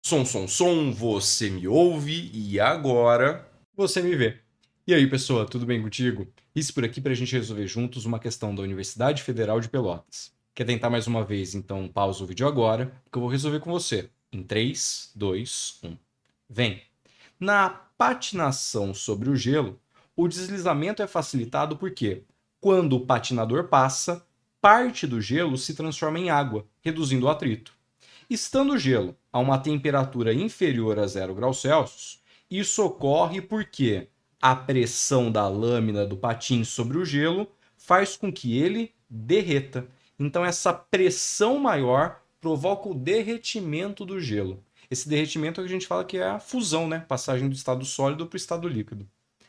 Som, você me ouve e agora você me vê. E aí, pessoa, tudo bem contigo? Isso por aqui para a gente resolver juntos uma questão da Universidade Federal de Pelotas. Quer tentar mais uma vez? Então pausa o vídeo agora, que eu vou resolver com você. Em 3, 2, 1. Vem! Na patinação sobre o gelo, o deslizamento é facilitado porque, quando o patinador passa, parte do gelo se transforma em água, reduzindo o atrito. Estando o gelo a uma temperatura inferior a 0 graus Celsius, isso ocorre porque a pressão da lâmina do patins sobre o gelo faz com que ele derreta. Então, essa pressão maior provoca o derretimento do gelo. Esse derretimento é o que a gente fala que é a fusão, né? Passagem do estado sólido para o estado líquido.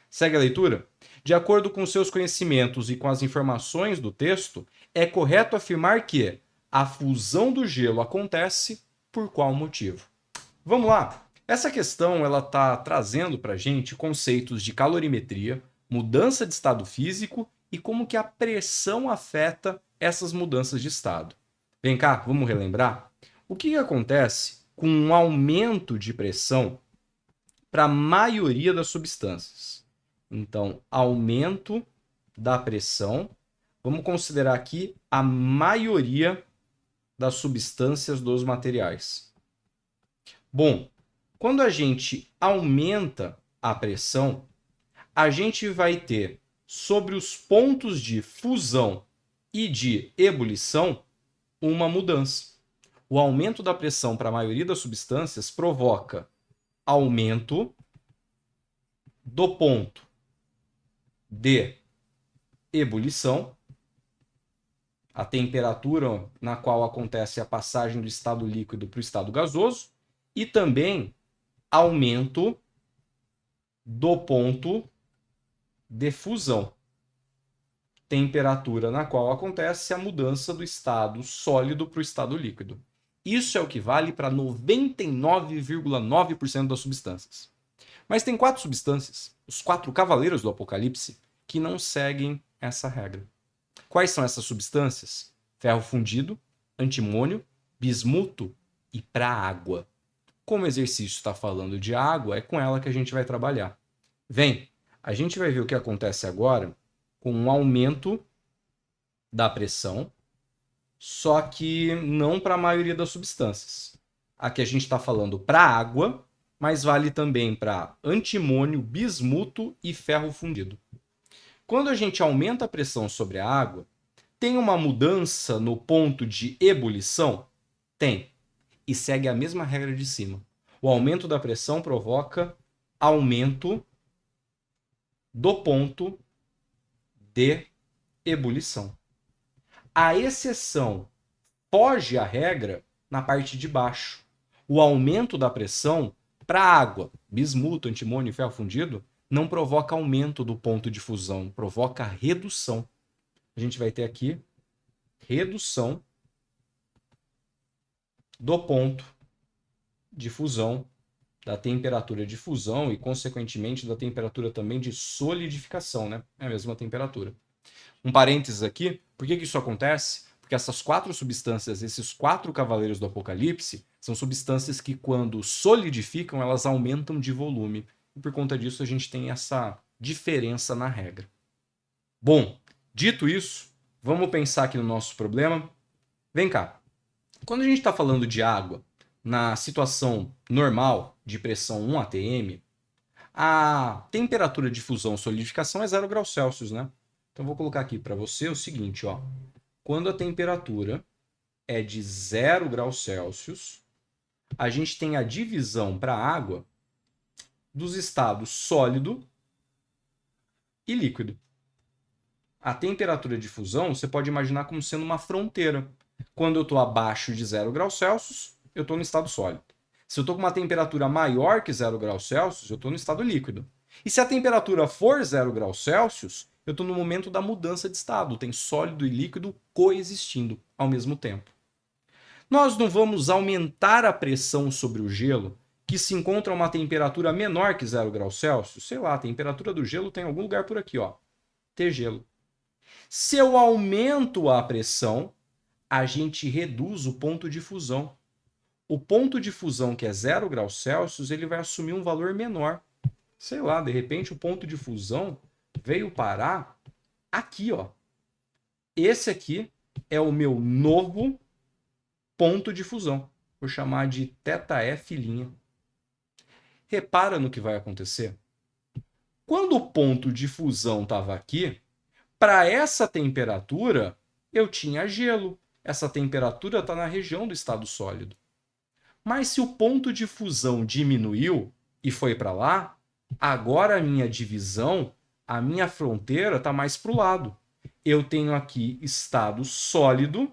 Segue a leitura? De acordo com seus conhecimentos e com as informações do texto, é correto afirmar que a fusão do gelo acontece por qual motivo? Vamos lá! Essa questão ela está trazendo para a gente conceitos de calorimetria, mudança de estado físico e como que a pressão afeta essas mudanças de estado. Vem cá, vamos relembrar? O que acontece com um aumento de pressão para a maioria das substâncias? Então, aumento da pressão. Vamos considerar aqui a maioria das substâncias dos materiais. Bom, quando a gente aumenta a pressão, a gente vai ter sobre os pontos de fusão e de ebulição uma mudança. O aumento da pressão para a maioria das substâncias provoca aumento do ponto de ebulição, a temperatura na qual acontece a passagem do estado líquido para o estado gasoso, e também aumento do ponto de fusão, temperatura na qual acontece a mudança do estado sólido para o estado líquido. Isso é o que vale para 99,9% das substâncias. Mas tem 4 substâncias, os 4 cavaleiros do Apocalipse, que não seguem essa regra. Quais são essas substâncias? Ferro fundido, antimônio, bismuto e para água. Como o exercício está falando de água, é com ela que a gente vai trabalhar. Vem, a gente vai ver o que acontece agora com um aumento da pressão, só que não para a maioria das substâncias. Aqui a gente está falando para água, mas vale também para antimônio, bismuto e ferro fundido. Quando a gente aumenta a pressão sobre a água, tem uma mudança no ponto de ebulição? Tem. E segue a mesma regra de cima. O aumento da pressão provoca aumento do ponto de ebulição. A exceção foge à regra na parte de baixo. O aumento da pressão para água, bismuto, antimônio e ferro fundido, não provoca aumento do ponto de fusão, provoca redução. A gente vai ter aqui redução do ponto de fusão, da temperatura de fusão e, consequentemente, da temperatura também de solidificação, né? É a mesma temperatura. Um parênteses aqui, por que isso acontece? Porque essas 4 substâncias, esses 4 cavaleiros do Apocalipse, são substâncias que, quando solidificam, elas aumentam de volume. E por conta disso, a gente tem essa diferença na regra. Bom, dito isso, vamos pensar aqui no nosso problema. Vem cá. Quando a gente está falando de água, na situação normal de pressão 1 atm, a temperatura de fusão solidificação é 0 graus Celsius, né? Então, vou colocar aqui para você o seguinte, ó. Quando a temperatura é de 0 graus Celsius, a gente tem a divisão para a água dos estados sólido e líquido. A temperatura de fusão você pode imaginar como sendo uma fronteira. Quando eu estou abaixo de 0 graus Celsius, eu estou no estado sólido. Se eu estou com uma temperatura maior que 0 graus Celsius, eu estou no estado líquido. E se a temperatura for 0 graus Celsius, eu estou no momento da mudança de estado. Tem sólido e líquido coexistindo ao mesmo tempo. Nós não vamos aumentar a pressão sobre o gelo, que se encontra a uma temperatura menor que 0 graus Celsius. Sei lá, a temperatura do gelo tem algum lugar por aqui, ó. Ter gelo. Se eu aumento a pressão, a gente reduz o ponto de fusão. o ponto de fusão, que é 0 graus Celsius, ele vai assumir um valor menor. Sei lá, de repente o ponto de fusão veio parar aqui, ó. Esse aqui é o meu novo ponto de fusão. Vou chamar de θF'. Repara no que vai acontecer. Quando o ponto de fusão estava aqui, para essa temperatura, eu tinha gelo. Essa temperatura está na região do estado sólido. Mas se o ponto de fusão diminuiu e foi para lá, agora a minha divisão, a minha fronteira está mais para o lado. Eu tenho aqui estado sólido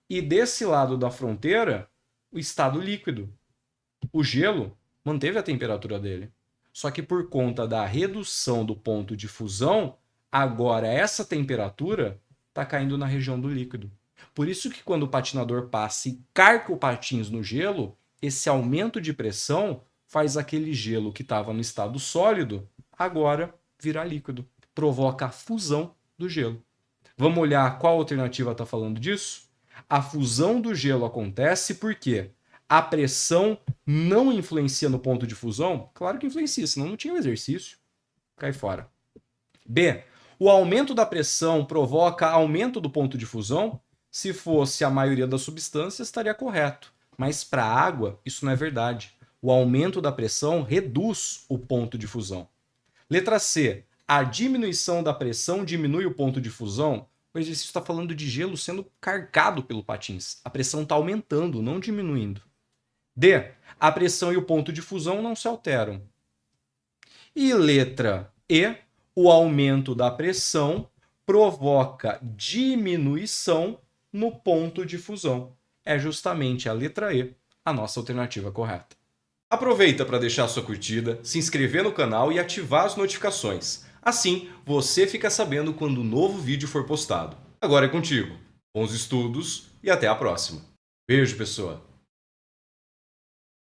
e desse lado da fronteira, o estado líquido. O gelo manteve a temperatura dele. Só que por conta da redução do ponto de fusão, agora essa temperatura está caindo na região do líquido. Por isso que quando o patinador passa e carca o patins no gelo, esse aumento de pressão faz aquele gelo que estava no estado sólido agora virar líquido. Provoca a fusão do gelo. Vamos olhar qual alternativa está falando disso? A fusão do gelo acontece porque a pressão não influencia no ponto de fusão? Claro que influencia, senão não tinha o exercício. Cai fora. B. O aumento da pressão provoca aumento do ponto de fusão? Se fosse a maioria das substâncias, estaria correto. Mas para a água, isso não é verdade. O aumento da pressão reduz o ponto de fusão. Letra C. A diminuição da pressão diminui o ponto de fusão? O exercício está falando de gelo sendo carcado pelo patins. A pressão está aumentando, não diminuindo. D. A pressão e o ponto de fusão não se alteram. E letra E. O aumento da pressão provoca diminuição no ponto de fusão. É justamente a letra E a nossa alternativa correta. Aproveita para deixar sua curtida, se inscrever no canal e ativar as notificações. Assim, você fica sabendo quando um novo vídeo for postado. Agora é contigo. Bons estudos e até a próxima. Beijo, pessoa!